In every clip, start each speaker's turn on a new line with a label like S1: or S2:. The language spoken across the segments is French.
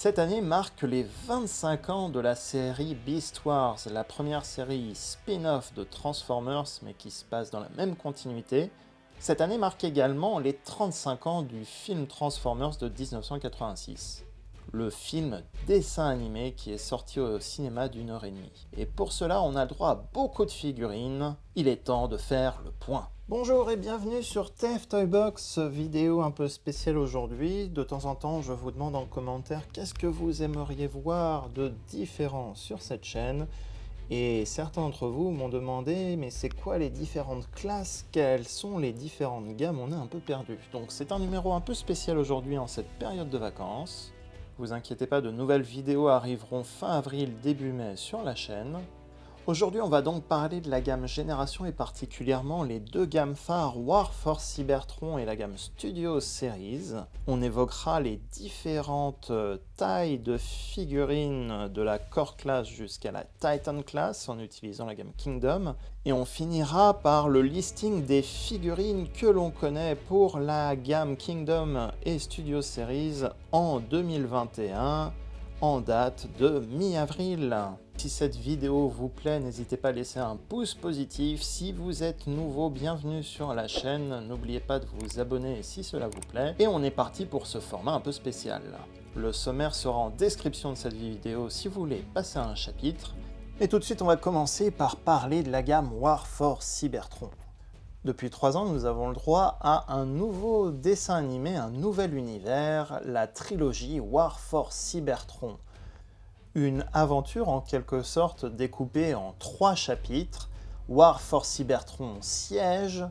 S1: Cette année marque les 25 ans de la série Beast Wars, la première série spin-off de Transformers, mais qui se passe dans la même continuité. Cette année marque également les 35 ans du film Transformers de 1986. Le film dessin animé qui est sorti au cinéma d'1 heure et demie. Et pour cela, on a le droit à beaucoup de figurines. Il est temps de faire le point. Bonjour et bienvenue sur TF Toy Box, vidéo un peu spéciale aujourd'hui. De temps en temps, je vous demande en commentaire qu'est-ce que vous aimeriez voir de différent sur cette chaîne. Et certains d'entre vous m'ont demandé, mais c'est quoi les différentes classes? Quelles sont les différentes gammes? On est un peu perdu. Donc c'est un numéro un peu spécial aujourd'hui en cette période de vacances. Vous inquiétez pas, de nouvelles vidéos arriveront fin avril, début mai sur la chaîne. Aujourd'hui, on va donc parler de la gamme Génération et particulièrement les deux gammes phares Warforce Cybertron et la gamme Studio Series. On évoquera les différentes tailles de figurines de la Core Class jusqu'à la Titan Class en utilisant la gamme Kingdom. Et on finira par le listing des figurines que l'on connaît pour la gamme Kingdom et Studio Series en 2021, en date de mi-avril. Si cette vidéo vous plaît, n'hésitez pas à laisser un pouce positif. Si vous êtes nouveau, bienvenue sur la chaîne. N'oubliez pas de vous abonner si cela vous plaît. Et on est parti pour ce format un peu spécial. Le sommaire sera en description de cette vidéo si vous voulez passer à un chapitre. Et tout de suite, on va commencer par parler de la gamme Warforce Cybertron. Depuis 3 ans, nous avons le droit à un nouveau dessin animé, un nouvel univers, la trilogie Warforce Cybertron. Une aventure en quelque sorte découpée en 3 chapitres, Warforce Cybertron Siège,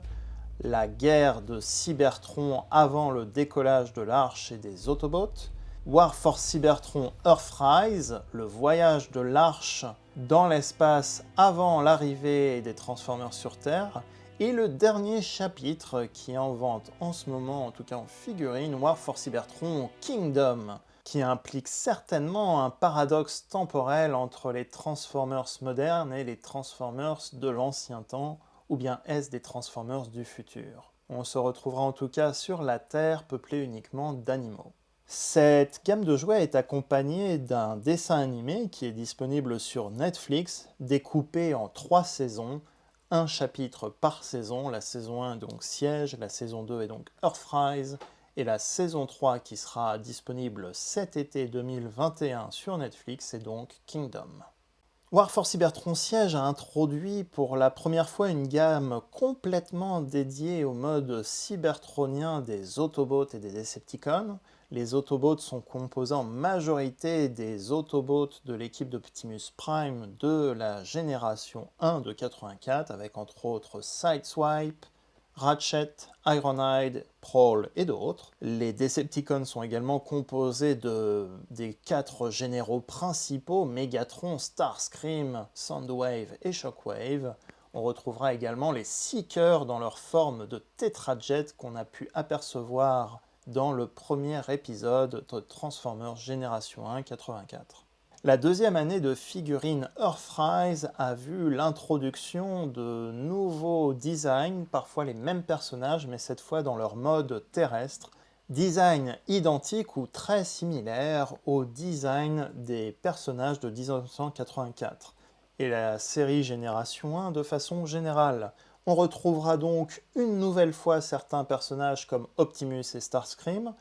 S1: la guerre de Cybertron avant le décollage de l'Arche et des Autobots, Warforce Cybertron Earthrise, le voyage de l'Arche dans l'espace avant l'arrivée des Transformers sur Terre, et le dernier chapitre qui est en vente en ce moment, en tout cas en figurine, Warforce Cybertron Kingdom, qui implique certainement un paradoxe temporel entre les Transformers modernes et les Transformers de l'ancien temps, ou bien est-ce des Transformers du futur? On se retrouvera en tout cas sur la Terre peuplée uniquement d'animaux. Cette gamme de jouets est accompagnée d'un dessin animé qui est disponible sur Netflix, découpé en 3 saisons, un chapitre par saison. La saison 1 est donc Siège, la saison 2 est donc Earthrise, et la saison 3 qui sera disponible cet été 2021 sur Netflix est donc Kingdom. Warforce Cybertron Siège a introduit pour la première fois une gamme complètement dédiée au mode cybertronien des Autobots et des Decepticons. Les Autobots sont composés en majorité des Autobots de l'équipe d'Optimus Prime de la génération 1 de 84, avec entre autres Sideswipe, Ratchet, Ironhide, Prowl et d'autres. Les Decepticons sont également composés des 4 généraux principaux, Megatron, Starscream, Soundwave et Shockwave. On retrouvera également les Seekers dans leur forme de Tetrajet qu'on a pu apercevoir dans le premier épisode de Transformers Génération 1 84. La deuxième année de figurines Earthrise a vu l'introduction de nouveaux designs, parfois les mêmes personnages, mais cette fois dans leur mode terrestre. Design identique ou très similaire au design des personnages de 1984 et la série Génération 1 de façon générale. On retrouvera donc une nouvelle fois certains personnages comme Optimus et Starscream.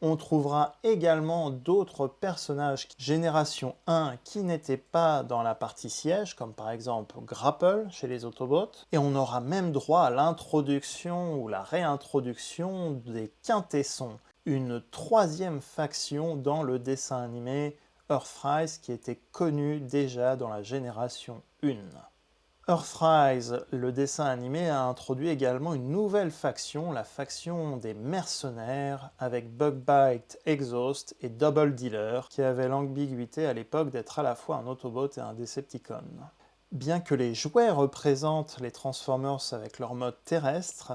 S1: On trouvera également d'autres personnages Génération 1 qui n'étaient pas dans la partie siège, comme par exemple Grapple chez les Autobots. Et on aura même droit à l'introduction ou la réintroduction des Quintessons, une 3e faction dans le dessin animé Earthrise qui était connue déjà dans la Génération 1. Earthrise, le dessin animé, a introduit également une nouvelle faction, la faction des mercenaires, avec Bugbite, Exhaust et Double Dealer, qui avait l'ambiguïté à l'époque d'être à la fois un Autobot et un Decepticon. Bien que les jouets représentent les Transformers avec leur mode terrestre,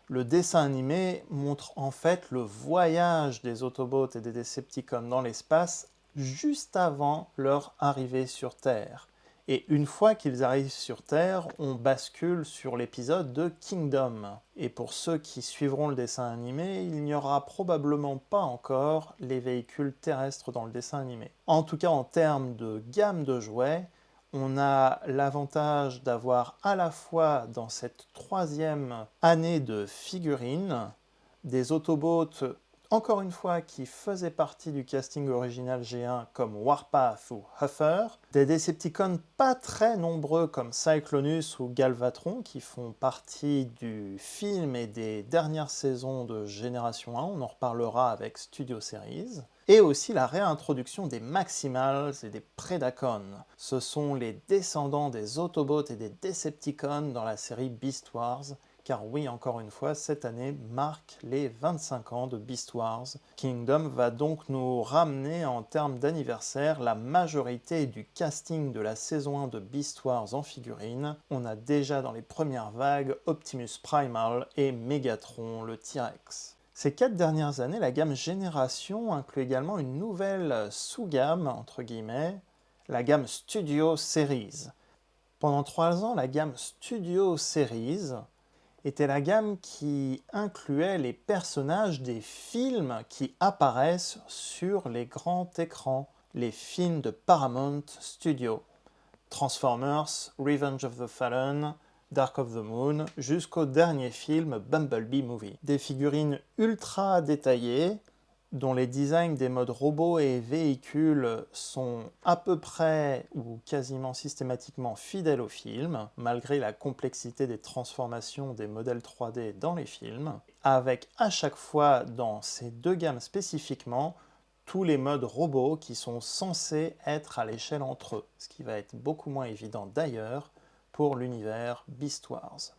S1: le dessin animé montre en fait le voyage des Autobots et des Decepticons dans l'espace juste avant leur arrivée sur Terre. Et une fois qu'ils arrivent sur Terre, on bascule sur l'épisode de Kingdom. Et pour ceux qui suivront le dessin animé, il n'y aura probablement pas encore les véhicules terrestres dans le dessin animé. En tout cas, en termes de gamme de jouets, on a l'avantage d'avoir à la fois dans cette troisième année de figurines des Autobots, encore une fois, qui faisaient partie du casting original G1 comme Warpath ou Huffer, des Decepticons pas très nombreux comme Cyclonus ou Galvatron qui font partie du film et des dernières saisons de Génération 1, on en reparlera avec Studio Series, et aussi la réintroduction des Maximals et des Predacons. Ce sont les descendants des Autobots et des Decepticons dans la série Beast Wars, car oui, encore une fois, cette année marque les 25 ans de Beast Wars. Kingdom va donc nous ramener en termes d'anniversaire la majorité du casting de la saison 1 de Beast Wars en figurines. On a déjà dans les premières vagues Optimus Primal et Megatron, le T-Rex. Ces 4 dernières années, la gamme Génération inclut également une nouvelle sous-gamme, entre guillemets, la gamme Studio Series. Pendant 3 ans, la gamme Studio Series était la gamme qui incluait les personnages des films qui apparaissent sur les grands écrans, les films de Paramount Studios, Transformers, Revenge of the Fallen, Dark of the Moon, jusqu'au dernier film Bumblebee Movie. Des figurines ultra détaillées, dont les designs des modes robots et véhicules sont à peu près ou quasiment systématiquement fidèles au film, malgré la complexité des transformations des modèles 3D dans les films, avec à chaque fois dans ces deux gammes spécifiquement tous les modes robots qui sont censés être à l'échelle entre eux, ce qui va être beaucoup moins évident d'ailleurs pour l'univers Beast Wars.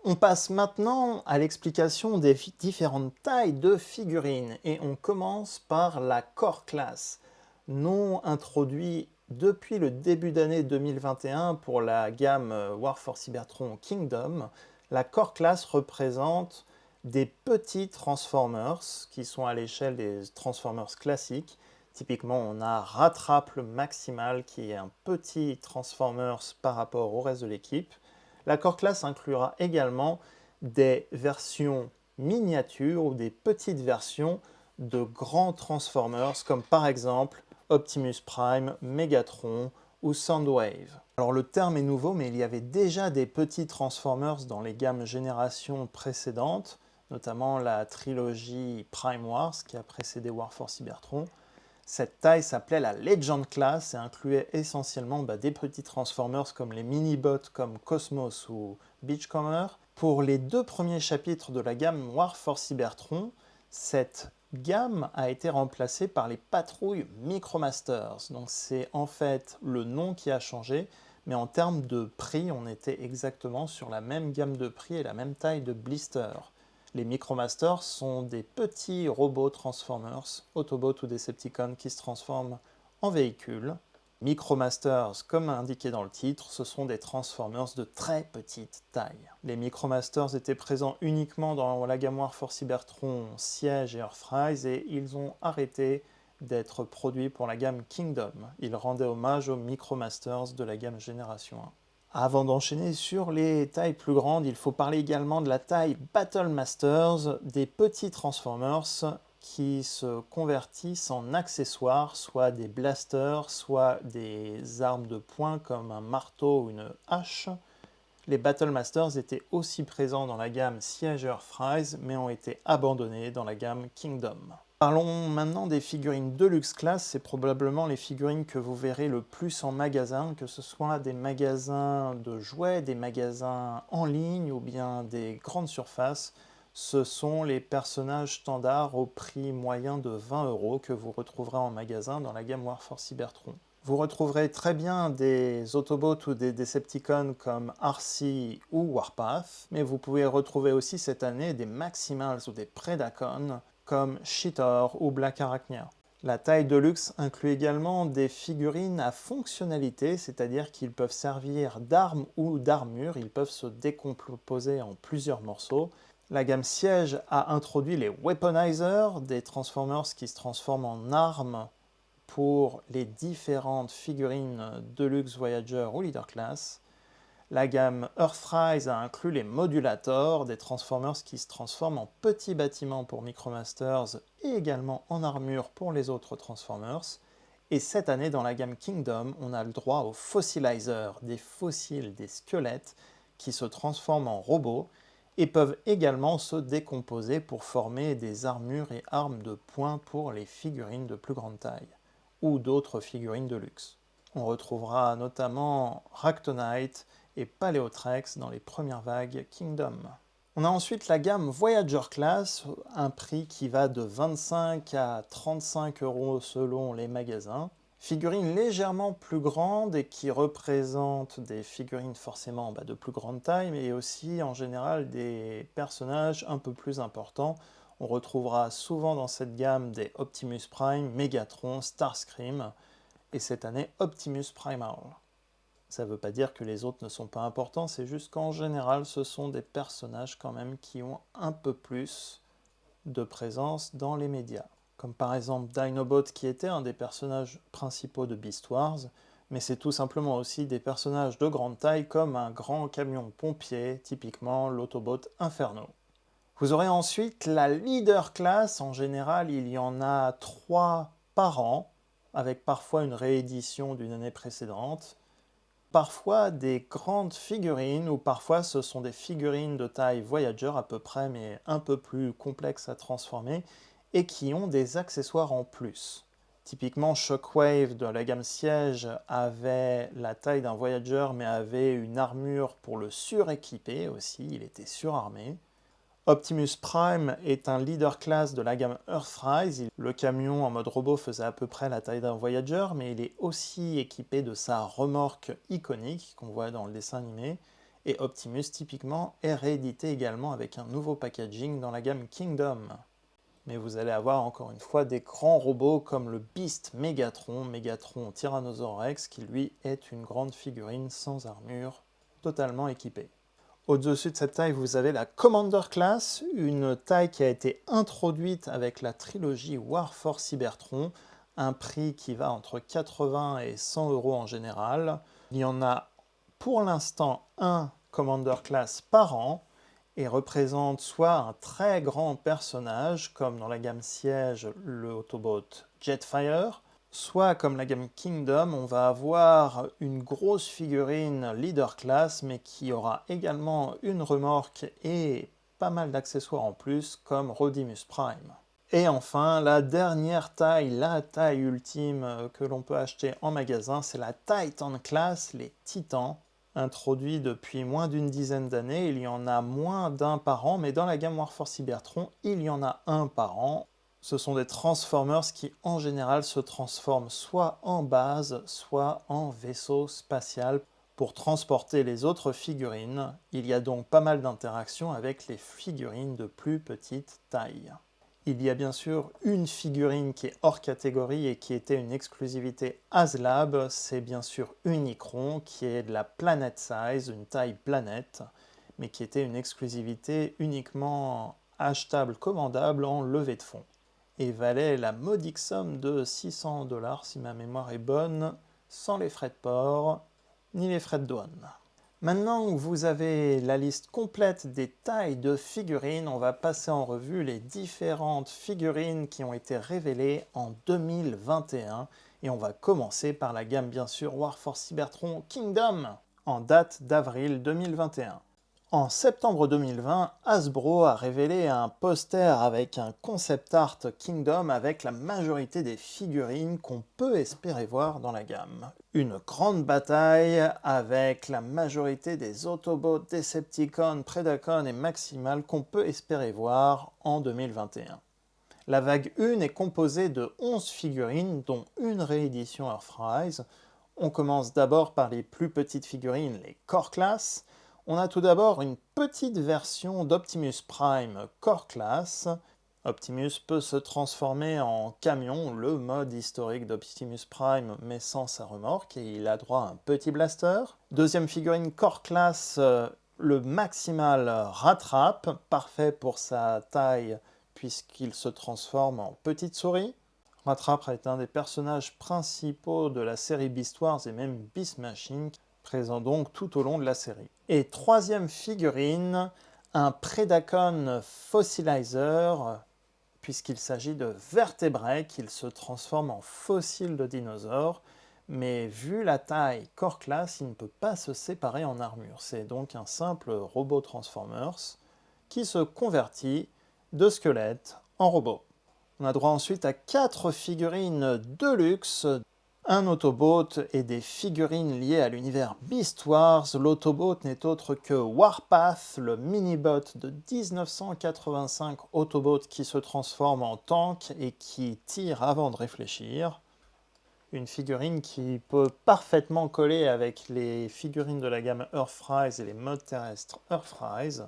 S1: On passe maintenant à l'explication des différentes tailles de figurines et on commence par la Core Class, nom introduit depuis le début d'année 2021 pour la gamme War for Cybertron Kingdom. La Core Class représente des petits Transformers qui sont à l'échelle des Transformers classiques. Typiquement, on a Rattrap le Maximal qui est un petit Transformers par rapport au reste de l'équipe. La Core Class inclura également des versions miniatures ou des petites versions de grands Transformers comme par exemple Optimus Prime, Megatron ou Soundwave. Alors le terme est nouveau mais il y avait déjà des petits Transformers dans les gammes générations précédentes, notamment la trilogie Prime Wars qui a précédé War for Cybertron. Cette taille s'appelait la Legend Class et incluait essentiellement des petits Transformers comme les mini-bots comme Cosmos ou Beachcomber. Pour les 2 premiers chapitres de la gamme War for Cybertron, cette gamme a été remplacée par les patrouilles Micromasters. Donc c'est en fait le nom qui a changé, mais en termes de prix, on était exactement sur la même gamme de prix et la même taille de blister. Les Micromasters sont des petits robots Transformers, Autobots ou Decepticons qui se transforment en véhicules. Micromasters, comme indiqué dans le titre, ce sont des Transformers de très petite taille. Les Micromasters étaient présents uniquement dans la gamme War for Cybertron, Siege et Earthrise et ils ont arrêté d'être produits pour la gamme Kingdom. Ils rendaient hommage aux Micromasters de la gamme Génération 1. Avant d'enchaîner sur les tailles plus grandes, il faut parler également de la taille Battle Masters, des petits Transformers qui se convertissent en accessoires, soit des blasters, soit des armes de poing comme un marteau ou une hache. Les Battle Masters étaient aussi présents dans la gamme Siege Earthrise, mais ont été abandonnés dans la gamme Kingdom. Parlons maintenant des figurines Deluxe Class, c'est probablement les figurines que vous verrez le plus en magasin, que ce soit des magasins de jouets, des magasins en ligne ou bien des grandes surfaces. Ce sont les personnages standards au prix moyen de 20 € que vous retrouverez en magasin dans la gamme War for Cybertron. Vous retrouverez très bien des Autobots ou des Decepticons comme Arcee ou Warpath, mais vous pouvez retrouver aussi cette année des Maximals ou des Predacons comme Cheetor ou Black Arachnia. La taille Deluxe inclut également des figurines à fonctionnalité, c'est-à-dire qu'ils peuvent servir d'armes ou d'armure, ils peuvent se décomposer en plusieurs morceaux. La gamme Siege a introduit les Weaponizers, des Transformers qui se transforment en armes pour les différentes figurines Deluxe Voyager ou Leader Class. La gamme Earthrise a inclus les modulators, des Transformers qui se transforment en petits bâtiments pour Micromasters et également en armure pour les autres Transformers. Et cette année, dans la gamme Kingdom, on a le droit aux Fossilizers, des fossiles, des squelettes qui se transforment en robots et peuvent également se décomposer pour former des armures et armes de poing pour les figurines de plus grande taille ou d'autres figurines de luxe. On retrouvera notamment Ractonite et Paleotrex dans les premières vagues Kingdom. On a ensuite la gamme Voyager Class, un prix qui va de 25 à 35 euros selon les magasins. Figurines légèrement plus grandes et qui représentent des figurines forcément de plus grande taille, mais aussi en général des personnages un peu plus importants. On retrouvera souvent dans cette gamme des Optimus Prime, Megatron, Starscream, et cette année Optimus Primal. Ça ne veut pas dire que les autres ne sont pas importants, c'est juste qu'en général, ce sont des personnages quand même qui ont un peu plus de présence dans les médias. Comme par exemple Dinobot qui était un des personnages principaux de Beast Wars, mais c'est tout simplement aussi des personnages de grande taille comme un grand camion pompier, typiquement l'Autobot Inferno. Vous aurez ensuite la Leader Class, en général il y en a 3 par an, avec parfois une réédition d'une année précédente. Parfois des grandes figurines, ou parfois ce sont des figurines de taille Voyager à peu près, mais un peu plus complexes à transformer, et qui ont des accessoires en plus. Typiquement, Shockwave de la gamme Siège avait la taille d'un Voyager, mais avait une armure pour le suréquiper aussi, il était surarmé. Optimus Prime est un leader class de la gamme Earthrise. Le camion en mode robot faisait à peu près la taille d'un Voyager, mais il est aussi équipé de sa remorque iconique qu'on voit dans le dessin animé. Et Optimus, typiquement, est réédité également avec un nouveau packaging dans la gamme Kingdom. Mais vous allez avoir encore une fois des grands robots comme le Beast Megatron, Megatron Tyrannosaurus Rex, qui lui est une grande figurine sans armure, totalement équipée. Au-dessus de cette taille, vous avez la Commander Class, une taille qui a été introduite avec la trilogie War for Cybertron, un prix qui va entre 80 et 100 euros en général. Il y en a pour l'instant un Commander Class par an et représente soit un très grand personnage, comme dans la gamme Siège, le Autobot Jetfire, soit comme la gamme Kingdom, on va avoir une grosse figurine Leader Class, mais qui aura également une remorque et pas mal d'accessoires en plus, comme Rodimus Prime. Et enfin, la dernière taille, la taille ultime que l'on peut acheter en magasin, c'est la Titan Class, les Titans, introduits depuis moins d'une dizaine d'années. Il y en a moins d'un par an, mais dans la gamme War for Cybertron, il y en a un par an. Ce sont des Transformers qui, en général, se transforment soit en base, soit en vaisseau spatial pour transporter les autres figurines. Il y a donc pas mal d'interactions avec les figurines de plus petite taille. Il y a bien sûr une figurine qui est hors catégorie et qui était une exclusivité HasLab, c'est bien sûr Unicron, qui est de la Planet Size, une taille planète, mais qui était une exclusivité uniquement achetable, commandable en levée de fonds, et valait la modique somme de 600 $ si ma mémoire est bonne, sans les frais de port ni les frais de douane. Maintenant que vous avez la liste complète des tailles de figurines, on va passer en revue les différentes figurines qui ont été révélées en 2021 et on va commencer par la gamme bien sûr War for Cybertron Kingdom en date d'avril 2021. En septembre 2020, Hasbro a révélé un poster avec un concept art Kingdom avec la majorité des figurines qu'on peut espérer voir dans la gamme. Une grande bataille avec la majorité des Autobots, Decepticons, Predacons et Maximals qu'on peut espérer voir en 2021. La vague 1 est composée de 11 figurines, dont une réédition Earthrise. On commence d'abord par les plus petites figurines, les Core Class. On a tout d'abord une petite version d'Optimus Prime Core Class. Optimus peut se transformer en camion, le mode historique d'Optimus Prime, mais sans sa remorque, et il a droit à un petit blaster. Deuxième figurine Core Class, le Maximal Rattrap, parfait pour sa taille puisqu'il se transforme en petite souris. Rat est un des personnages principaux de la série Beast Wars et même Beast Machine, présent donc tout au long de la série. Et troisième figurine, un Predacon fossilizer, puisqu'il s'agit de vertébrés qu'il se transforme en fossiles de dinosaures, mais vu la taille Core Class, il ne peut pas se séparer en armure. C'est donc un simple robot Transformers qui se convertit de squelette en robot. On a droit ensuite à 4 figurines de luxe, un Autobot et des figurines liées à l'univers Beast Wars. L'Autobot n'est autre que Warpath, le mini-bot de 1985 Autobot qui se transforme en tank et qui tire avant de réfléchir. Une figurine qui peut parfaitement coller avec les figurines de la gamme Earthrise et les modes terrestres Earthrise.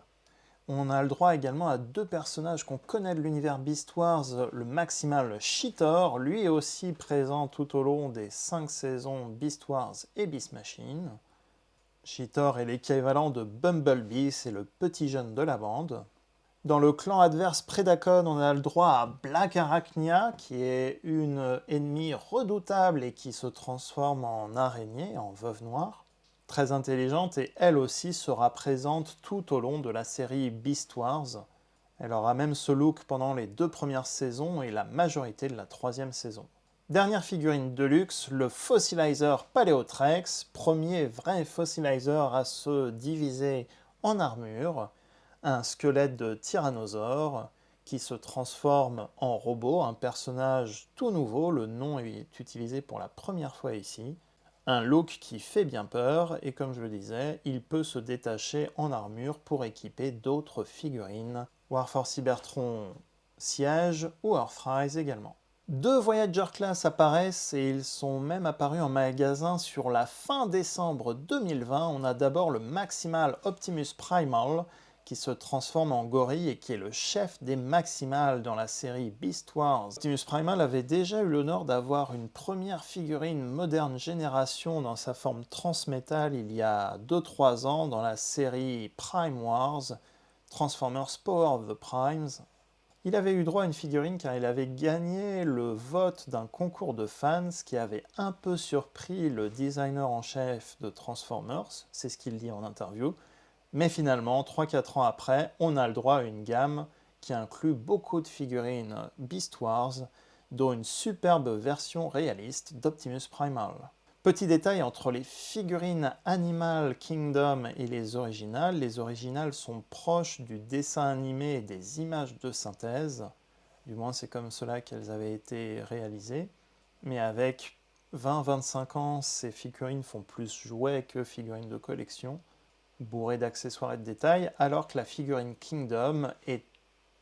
S1: On a le droit également à 2 personnages qu'on connaît de l'univers Beast Wars, le Maximal Cheetor, lui aussi présent tout au long des 5 saisons Beast Wars et Beast Machine. Cheetor est l'équivalent de Bumblebee, c'est le petit jeune de la bande. Dans le clan adverse Predacon, on a le droit à Black Arachnia, qui est une ennemie redoutable et qui se transforme en araignée, en veuve noire. Très intelligente et elle aussi sera présente tout au long de la série Beast Wars. Elle aura même ce look pendant les 2 premières saisons et la majorité de la 3e saison. Dernière figurine de luxe, le Fossilizer Paleotrex, premier vrai fossilizer à se diviser en armure, un squelette de tyrannosaure qui se transforme en robot, un personnage tout nouveau, le nom est utilisé pour la première fois ici. Un look qui fait bien peur, et comme je le disais, il peut se détacher en armure pour équiper d'autres figurines. Warforce Cybertron Siège ou Earthrise également. 2 Voyager Class apparaissent et ils sont même apparus en magasin sur la fin décembre 2020. On a d'abord le Maximal Optimus Primal qui se transforme en gorille et qui est le chef des Maximals dans la série Beast Wars. Optimus Primal avait déjà eu l'honneur d'avoir une première figurine moderne génération dans sa forme transmétal il y a 2-3 ans dans la série Prime Wars, Transformers Power of the Primes. Il avait eu droit à une figurine car il avait gagné le vote d'un concours de fans qui avait un peu surpris le designer en chef de Transformers, c'est ce qu'il dit en interview. Mais finalement, 3-4 ans après, on a le droit à une gamme qui inclut beaucoup de figurines Beast Wars, dont une superbe version réaliste d'Optimus Primal. Petit détail entre les figurines Animal Kingdom et les originales sont proches du dessin animé et des images de synthèse, du moins c'est comme cela qu'elles avaient été réalisées, mais avec 20-25 ans, ces figurines font plus jouets que figurines de collection, bourrées d'accessoires et de détails, alors que la figurine Kingdom est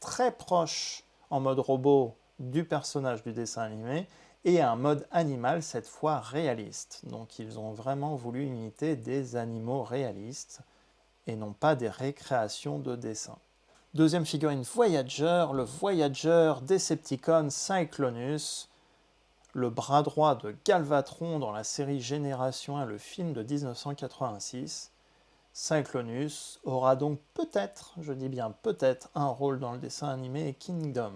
S1: très proche en mode robot du personnage du dessin animé et un mode animal cette fois réaliste. Donc ils ont vraiment voulu imiter des animaux réalistes et non pas des récréations de dessins. Deuxième figurine Voyager, le Voyager Decepticon Cyclonus, le bras droit de Galvatron dans la série Génération 1, le film de 1986. Cyclonus aura donc peut-être, je dis bien peut-être, un rôle dans le dessin animé Kingdom.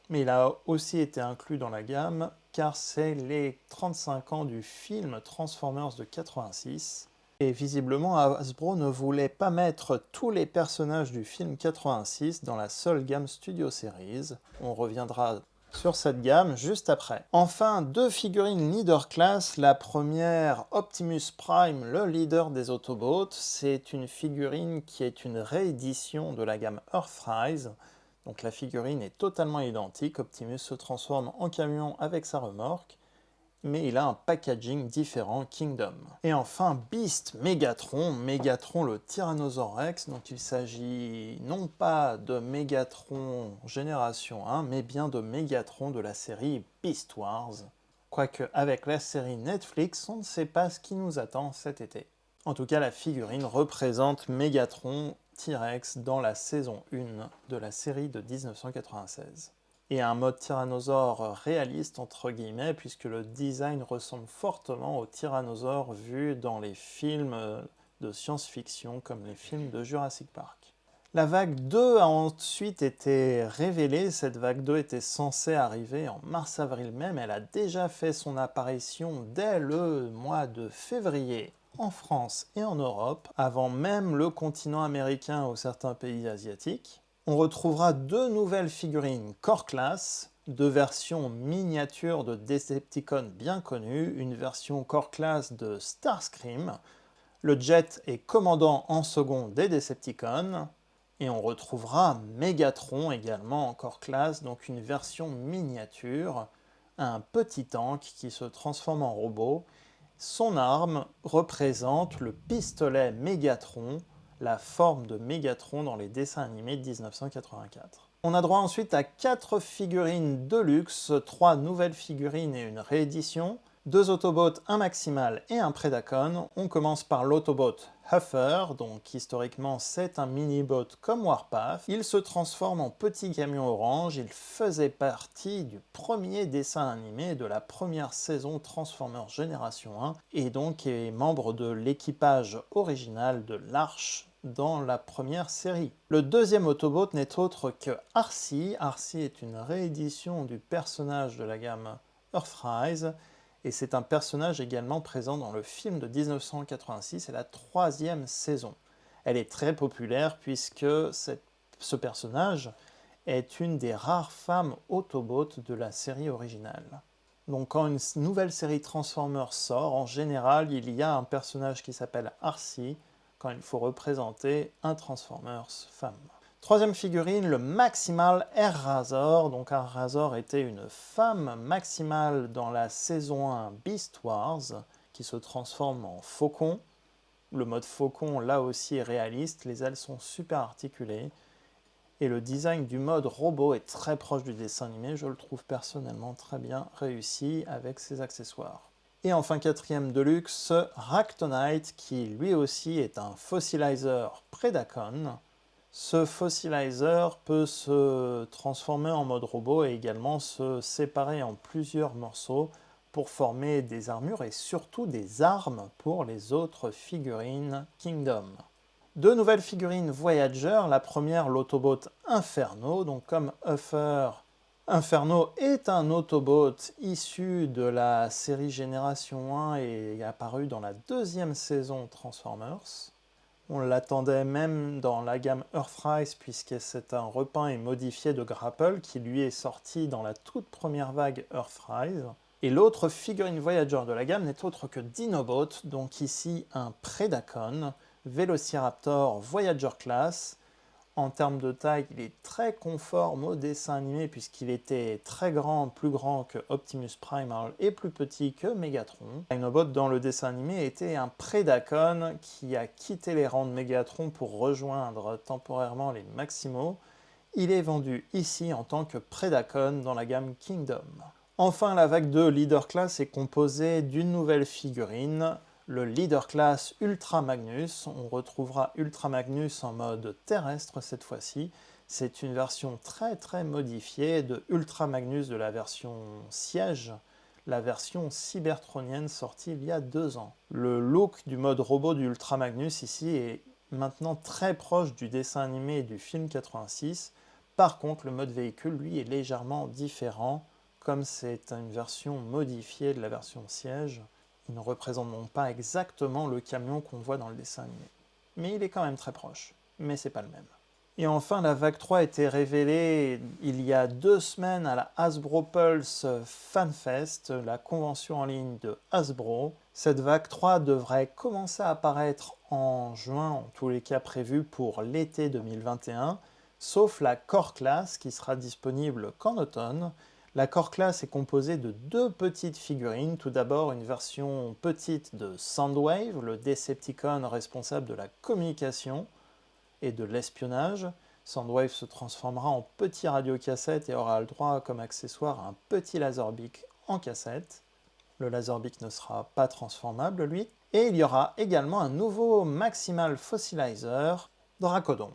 S1: Mais il a aussi été inclus dans la gamme car c'est les 35 ans du film Transformers de 86. Et visiblement, Hasbro ne voulait pas mettre tous les personnages du film 86 dans la seule gamme Studio Series. On reviendra sur cette gamme juste après. Enfin, 2 figurines Leader Class. La première, Optimus Prime, le leader des Autobots. C'est une figurine qui est une réédition de la gamme Earthrise. Donc la figurine est totalement identique. Optimus se transforme en camion avec sa remorque, mais il a un packaging différent Kingdom. Et enfin, Beast Megatron, Megatron le Tyrannosaure Rex, dont il s'agit non pas de Megatron Génération 1, mais bien de Megatron de la série Beast Wars. Quoique avec la série Netflix, on ne sait pas ce qui nous attend cet été. En tout cas, la figurine représente Megatron T-Rex dans la saison 1 de la série de 1996. Et un mode tyrannosaure réaliste, entre guillemets, puisque le design ressemble fortement au tyrannosaure vu dans les films de science-fiction comme les films de Jurassic Park. La vague 2 a ensuite été révélée, cette vague 2 était censée arriver en mars-avril même, elle a déjà fait son apparition dès le mois de février en France et en Europe, avant même le continent américain ou certains pays asiatiques. On retrouvera deux nouvelles figurines Core Class, deux versions miniatures de Decepticons bien connues, une version Core Class de Starscream, le Jet est commandant en second des Decepticons, et on retrouvera Megatron également en Core Class, donc une version miniature, un petit tank qui se transforme en robot. Son arme représente le pistolet Megatron, la forme de Megatron dans les dessins animés de 1984. On a droit ensuite à 4 figurines Deluxe, 3 nouvelles figurines et une réédition, 2 Autobots, un Maximal et un Predacon. On commence par l'Autobot Huffer, donc historiquement c'est un mini-bot comme Warpath. Il se transforme en petit camion orange, il faisait partie du premier dessin animé de la première saison Transformers Génération 1 et donc est membre de l'équipage original de l'Arche dans la première série. Le deuxième Autobot n'est autre que Arcee. Arcee est une réédition du personnage de la gamme Earthrise, et c'est un personnage également présent dans le film de 1986 et la troisième saison. Elle est très populaire puisque ce personnage est une des rares femmes Autobots de la série originale. Donc quand une nouvelle série Transformers sort, en général, il y a un personnage qui s'appelle Arcee quand il faut représenter un Transformers femme. Troisième figurine, le Maximal Air Razor. Donc Air Razor était une femme maximale dans la saison 1 Beast Wars, qui se transforme en faucon. Le mode faucon, là aussi, est réaliste, les ailes sont super articulées. Et le design du mode robot est très proche du dessin animé, je le trouve personnellement très bien réussi avec ses accessoires. Et enfin, quatrième Deluxe, Ractonite, qui lui aussi est un fossilizer Predacon. Ce fossilizer peut se transformer en mode robot et également se séparer en plusieurs morceaux pour former des armures et surtout des armes pour les autres figurines Kingdom. Deux nouvelles figurines Voyager, la première l'Autobot Inferno, donc comme Huffer, Inferno est un Autobot issu de la série Génération 1 et apparu dans la deuxième saison Transformers. On l'attendait même dans la gamme Earthrise puisque c'est un repeint et modifié de Grapple qui lui est sorti dans la toute première vague Earthrise. Et l'autre figurine Voyager de la gamme n'est autre que Dinobot, donc ici un Predacon, Velociraptor Voyager Class. En termes de taille, il est très conforme au dessin animé puisqu'il était très grand, plus grand que Optimus Primal et plus petit que Megatron. Dinobot dans le dessin animé était un Predacon qui a quitté les rangs de Megatron pour rejoindre temporairement les Maximaux. Il est vendu ici en tant que Predacon dans la gamme Kingdom. Enfin, la vague de Leader Class est composée d'une nouvelle figurine, le Leader Class Ultra Magnus. On retrouvera Ultra Magnus en mode terrestre cette fois-ci. C'est une version très modifiée de Ultra Magnus de la version Siège, la version cybertronienne sortie il y a 2 ans. Le look du mode robot du Ultra Magnus ici est maintenant très proche du dessin animé et du film 86. Par contre, le mode véhicule, lui, est légèrement différent, comme c'est une version modifiée de la version Siège. Ils ne représentent pas exactement le camion qu'on voit dans le dessin animé. Mais il est quand même très proche, mais c'est pas le même. Et enfin, la vague 3 a été révélée il y a 2 semaines à la Hasbro Pulse FanFest, la convention en ligne de Hasbro. Cette vague 3 devrait commencer à apparaître en juin, en tous les cas prévu pour l'été 2021, sauf la Core Class qui sera disponible qu'en automne. La Core Class est composée de 2 petites figurines. Tout d'abord, une version petite de Soundwave, le Decepticon responsable de la communication et de l'espionnage. Soundwave se transformera en petit radiocassette et aura le droit comme accessoire à un petit Laserbeak en cassette. Le Laserbeak ne sera pas transformable, lui. Et il y aura également un nouveau Maximal Fossilizer, Dracodon.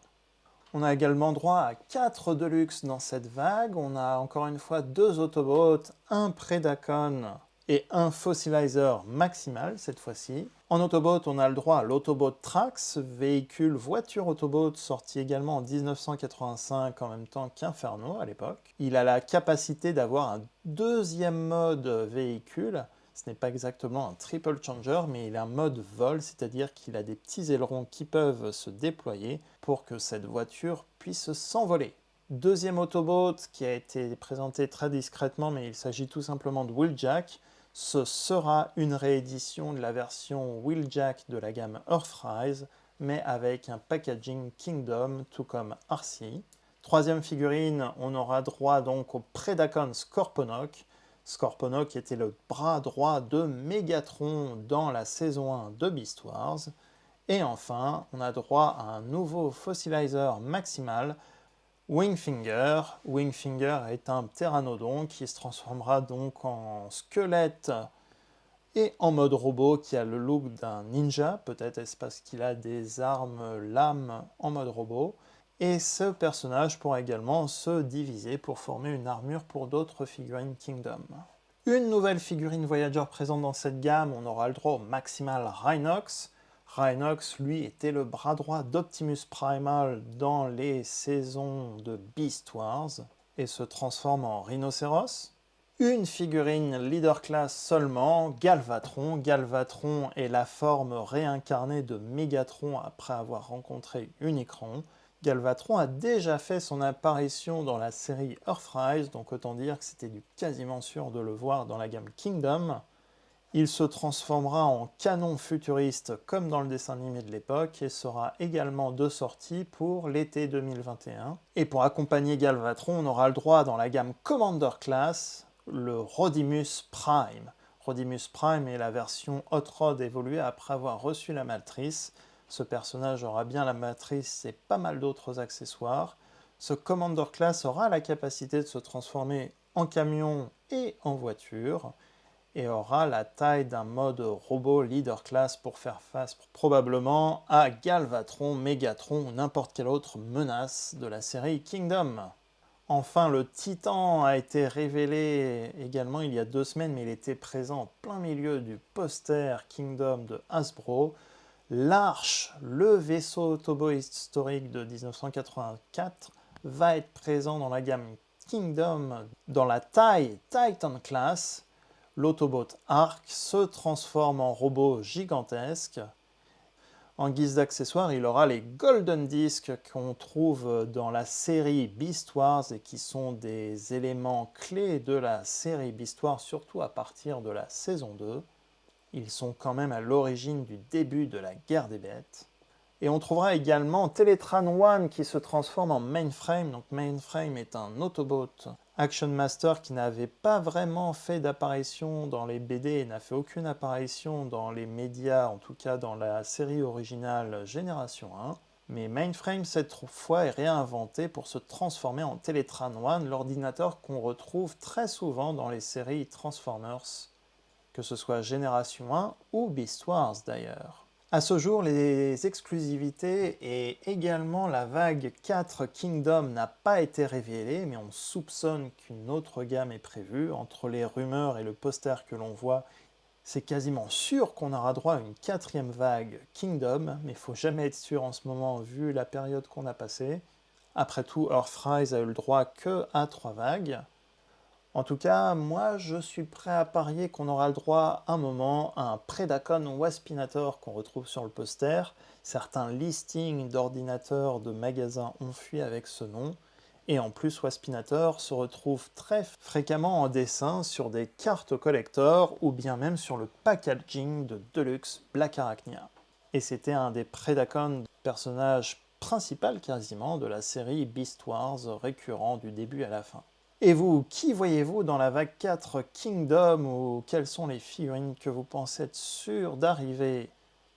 S1: On a également droit à 4 Deluxe dans cette vague. On a encore une fois 2 Autobots, un Predacon et un fossilizer maximal cette fois-ci. En Autobot, on a le droit à l'Autobot Trax, véhicule voiture Autobot sorti également en 1985 en même temps qu'Inferno à l'époque. Il a la capacité d'avoir un deuxième mode véhicule. Ce n'est pas exactement un triple changer, mais il a un mode vol, c'est-à-dire qu'il a des petits ailerons qui peuvent se déployer pour que cette voiture puisse s'envoler. Deuxième Autobot qui a été présenté très discrètement, mais il s'agit tout simplement de Wheeljack. Ce sera une réédition de la version Wheeljack de la gamme Earthrise, mais avec un packaging Kingdom, tout comme RC. Troisième figurine, on aura droit donc au Predacon Scorponok. Scorponok était le bras droit de Megatron dans la saison 1 de Beast Wars. Et enfin, on a droit à un nouveau fossilizer maximal, Wingfinger. Wingfinger est un pteranodon qui se transformera donc en squelette et en mode robot qui a le look d'un ninja, peut-être est-ce parce qu'il a des armes lames en mode robot. Et ce personnage pourra également se diviser pour former une armure pour d'autres figurines Kingdom. Une nouvelle figurine Voyager présente dans cette gamme, on aura le droit au Maximal Rhinox. Rhinox, lui, était le bras droit d'Optimus Primal dans les saisons de Beast Wars et se transforme en rhinocéros. Une figurine Leader Class seulement, Galvatron. Galvatron est la forme réincarnée de Megatron après avoir rencontré Unicron. Galvatron a déjà fait son apparition dans la série Earthrise, donc autant dire que c'était du quasiment sûr de le voir dans la gamme Kingdom. Il se transformera en canon futuriste comme dans le dessin animé de l'époque et sera également de sortie pour l'été 2021. Et pour accompagner Galvatron, on aura le droit dans la gamme Commander Class, le Rodimus Prime. Rodimus Prime est la version Hot Rod évoluée après avoir reçu la matrice. Ce personnage aura bien la matrice et pas mal d'autres accessoires. Ce Commander Class aura la capacité de se transformer en camion et en voiture et aura la taille d'un mode robot Leader Class pour faire face probablement à Galvatron, Megatron ou n'importe quelle autre menace de la série Kingdom. Enfin, le Titan a été révélé également il y a 2 semaines, mais il était présent en plein milieu du poster Kingdom de Hasbro. L'Arche, le vaisseau Autobot historique de 1984, va être présent dans la gamme Kingdom dans la taille Titan Class. L'Autobot Arc se transforme en robot gigantesque. En guise d'accessoire, il aura les Golden Discs qu'on trouve dans la série Beast Wars et qui sont des éléments clés de la série Beast Wars, surtout à partir de la saison 2. Ils sont quand même à l'origine du début de la guerre des bêtes. Et on trouvera également Teletran One qui se transforme en Mainframe. Donc Mainframe est un Autobot Action Master qui n'avait pas vraiment fait d'apparition dans les BD et n'a fait aucune apparition dans les médias, en tout cas dans la série originale Génération 1. Mais Mainframe cette fois est réinventé pour se transformer en Teletran One, l'ordinateur qu'on retrouve très souvent dans les séries Transformers, que ce soit Génération 1 ou Beast Wars d'ailleurs. À ce jour, les exclusivités et également la vague 4 Kingdom n'a pas été révélée, mais on soupçonne qu'une autre gamme est prévue. Entre les rumeurs et le poster que l'on voit, c'est quasiment sûr qu'on aura droit à une 4e vague Kingdom, mais il ne faut jamais être sûr en ce moment vu la période qu'on a passée. Après tout, Earthrise a eu le droit que à 3 vagues. En tout cas, moi je suis prêt à parier qu'on aura le droit un moment à un Predacon Waspinator qu'on retrouve sur le poster. Certains listings d'ordinateurs de magasins ont fui avec ce nom. Et en plus, Waspinator se retrouve très fréquemment en dessin sur des cartes collector ou bien même sur le packaging de Deluxe Black Arachnia. Et c'était un des Predacon personnages principaux quasiment de la série Beast Wars récurrent du début à la fin. Et vous, qui voyez-vous dans la vague 4 Kingdom ou quelles sont les figurines que vous pensez être sûres d'arriver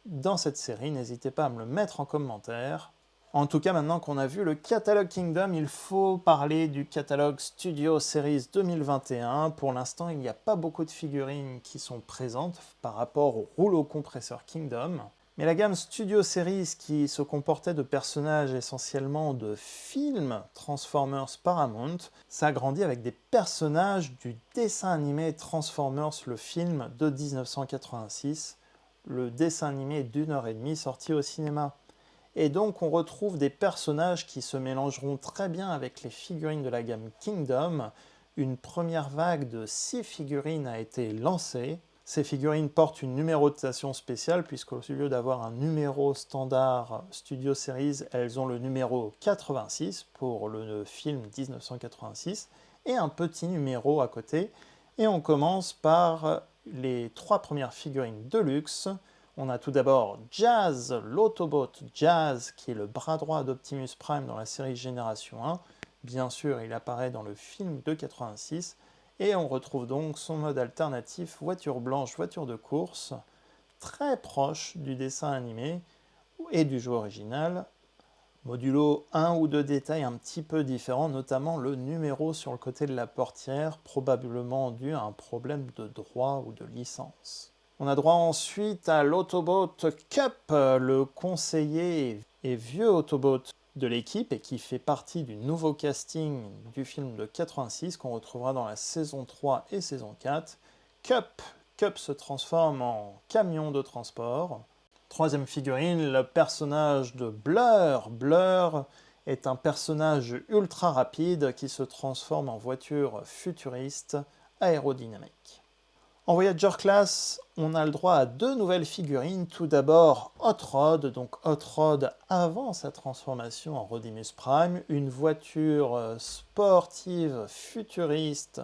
S1: dans cette série? N'hésitez pas à me le mettre en commentaire. En tout cas, maintenant qu'on a vu le catalogue Kingdom, il faut parler du catalogue Studio Series 2021. Pour l'instant, il n'y a pas beaucoup de figurines qui sont présentes par rapport au rouleau compresseur Kingdom. Mais la gamme Studio Series, qui se comportait de personnages essentiellement de films Transformers Paramount, s'agrandit avec des personnages du dessin animé Transformers, le film de 1986, le dessin animé d'1 h 30 sorti au cinéma. Et donc on retrouve des personnages qui se mélangeront très bien avec les figurines de la gamme Kingdom. Une première vague de 6 figurines a été lancée. Ces figurines portent une numérotation spéciale puisqu'au lieu d'avoir un numéro standard Studio Series, elles ont le numéro 86 pour le film 1986 et un petit numéro à côté. Et on commence par les 3 premières figurines Deluxe. On a tout d'abord Jazz, l'Autobot Jazz, qui est le bras droit d'Optimus Prime dans la série Génération 1. Bien sûr, il apparaît dans le film de 86. Et on retrouve donc son mode alternatif voiture blanche, voiture de course, très proche du dessin animé et du jeu original, modulo un ou deux détails un petit peu différents, notamment le numéro sur le côté de la portière, probablement dû à un problème de droit ou de licence. On a droit ensuite à l'Autobot Cup, le conseiller et vieux Autobot de l'équipe et qui fait partie du nouveau casting du film de 86 qu'on retrouvera dans la saison 3 et saison 4. Cup se transforme en camion de transport. Troisième figurine, le personnage de Blur. Blur est un personnage ultra rapide qui se transforme en voiture futuriste aérodynamique. En Voyager Class, on a le droit à 2 nouvelles figurines. Tout d'abord, Hot Rod, donc Hot Rod avant sa transformation en Rodimus Prime, une voiture sportive futuriste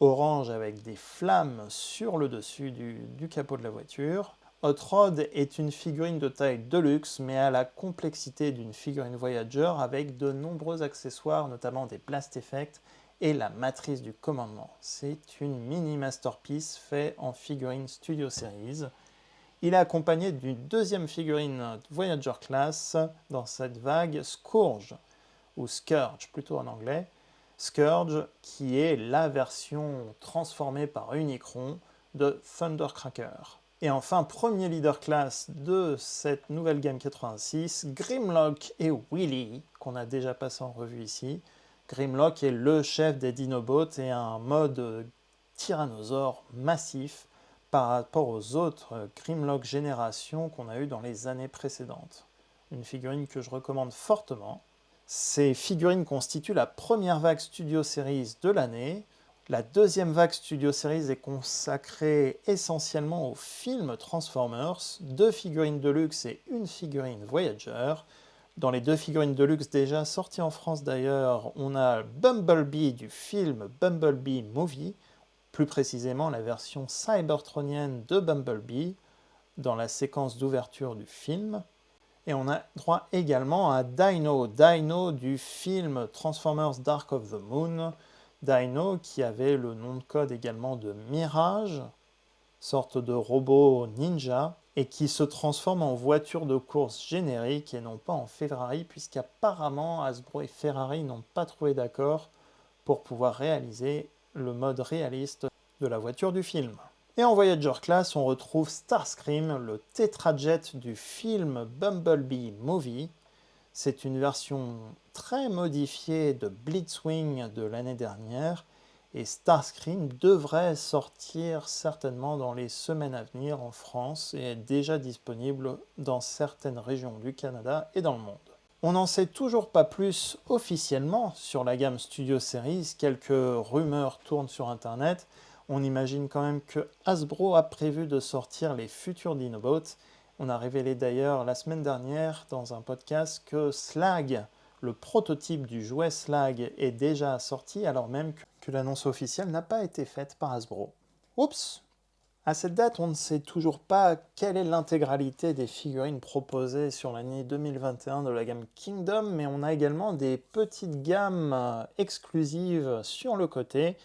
S1: orange avec des flammes sur le dessus du capot de la voiture. Hot Rod est une figurine de taille deluxe, mais à la complexité d'une figurine Voyager avec de nombreux accessoires, notamment des blast effects et la matrice du commandement. C'est une mini masterpiece fait en figurine Studio Series. Il est accompagné d'une deuxième figurine Voyager Class dans cette vague, Scourge, ou Scourge plutôt en anglais. Scourge qui est la version transformée par Unicron de Thundercracker. Et enfin, premier leader class de cette nouvelle gamme 86, Grimlock et Willy, qu'on a déjà passé en revue ici. Grimlock est le chef des Dinobots et a un mode tyrannosaure massif par rapport aux autres Grimlock générations qu'on a eues dans les années précédentes. Une figurine que je recommande fortement. Ces figurines constituent la première vague Studio Series de l'année. La deuxième vague Studio Series est consacrée essentiellement aux films Transformers, 2 figurines de luxe et une figurine Voyager. Dans les 2 figurines de luxe déjà sorties en France d'ailleurs, on a Bumblebee du film Bumblebee Movie, plus précisément la version cybertronienne de Bumblebee dans la séquence d'ouverture du film. Et on a droit également à Dino du film Transformers Dark of the Moon. Dino qui avait le nom de code également de Mirage, sorte de robot ninja, et qui se transforme en voiture de course générique et non pas en Ferrari, puisqu'apparemment Hasbro et Ferrari n'ont pas trouvé d'accord pour pouvoir réaliser le mode réaliste de la voiture du film. Et en Voyager Class, on retrouve Starscream, le tétrajet du film Bumblebee Movie. C'est une version très modifiée de Blitzwing de l'année dernière, et Starscream devrait sortir certainement dans les semaines à venir en France et est déjà disponible dans certaines régions du Canada et dans le monde. On n'en sait toujours pas plus officiellement sur la gamme Studio Series, quelques rumeurs tournent sur internet. On imagine quand même que Hasbro a prévu de sortir les futurs Dinobots. On a révélé d'ailleurs la semaine dernière dans un podcast que Slag, le prototype du jouet Slag, est déjà sorti alors même que l'annonce officielle n'a pas été faite par Hasbro. Oups! À cette date, on ne sait toujours pas quelle est l'intégralité des figurines proposées sur l'année 2021 de la gamme Kingdom, mais on a également des petites gammes exclusives sur le côté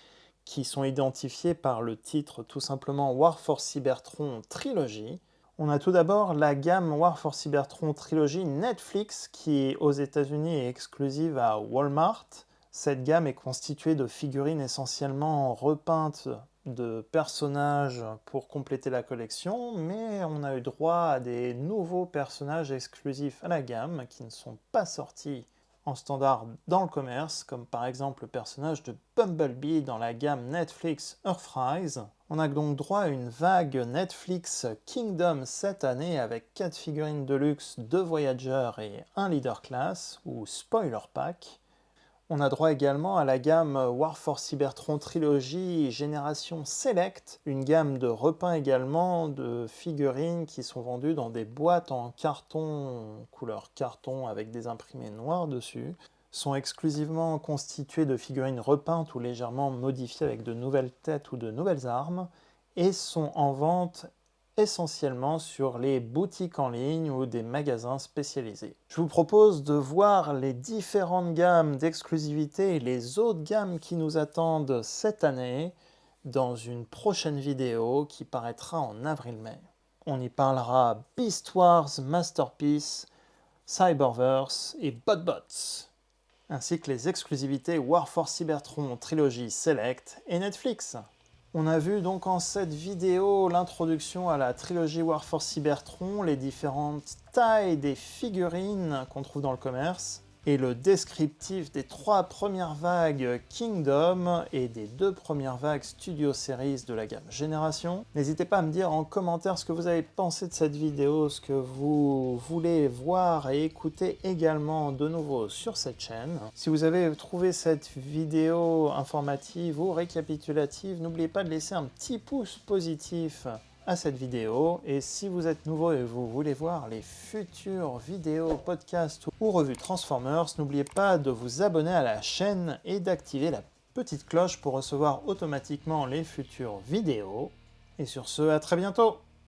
S1: qui sont identifiées par le titre tout simplement War for Cybertron Trilogy. On a tout d'abord la gamme War for Cybertron Trilogy Netflix qui aux États-Unis est exclusive à Walmart. Cette gamme est constituée de figurines essentiellement repeintes de personnages pour compléter la collection, mais on a eu droit à des nouveaux personnages exclusifs à la gamme qui ne sont pas sortis en standard dans le commerce, comme par exemple le personnage de Bumblebee dans la gamme Netflix Earthrise. On a donc droit à une vague Netflix Kingdom cette année avec 4 figurines de luxe, 2 Voyager et 1 Leader Class, ou Spoiler Pack. On a droit également à la gamme War for Cybertron Trilogy Génération Select, une gamme de repeints également de figurines qui sont vendues dans des boîtes en carton, couleur carton avec des imprimés noirs dessus, sont exclusivement constituées de figurines repeintes ou légèrement modifiées avec de nouvelles têtes ou de nouvelles armes, et sont en vente essentiellement sur les boutiques en ligne ou des magasins spécialisés. Je vous propose de voir les différentes gammes d'exclusivité et les autres gammes qui nous attendent cette année dans une prochaine vidéo qui paraîtra en avril-mai. On y parlera Beast Wars Masterpiece, Cyberverse et BotBots, ainsi que les exclusivités War for Cybertron Trilogy Select et Netflix. On a vu donc en cette vidéo l'introduction à la trilogie War for Cybertron, les différentes tailles des figurines qu'on trouve dans le commerce, et le descriptif des 3 premières vagues Kingdom et des 2 premières vagues Studio Series de la gamme Génération. N'hésitez pas à me dire en commentaire ce que vous avez pensé de cette vidéo, ce que vous voulez voir et écouter également de nouveau sur cette chaîne. Si vous avez trouvé cette vidéo informative ou récapitulative, n'oubliez pas de laisser un petit pouce positif à cette vidéo, et si vous êtes nouveau et vous voulez voir les futures vidéos, podcasts ou revues Transformers, n'oubliez pas de vous abonner à la chaîne et d'activer la petite cloche pour recevoir automatiquement les futures vidéos. Et sur ce, à très bientôt!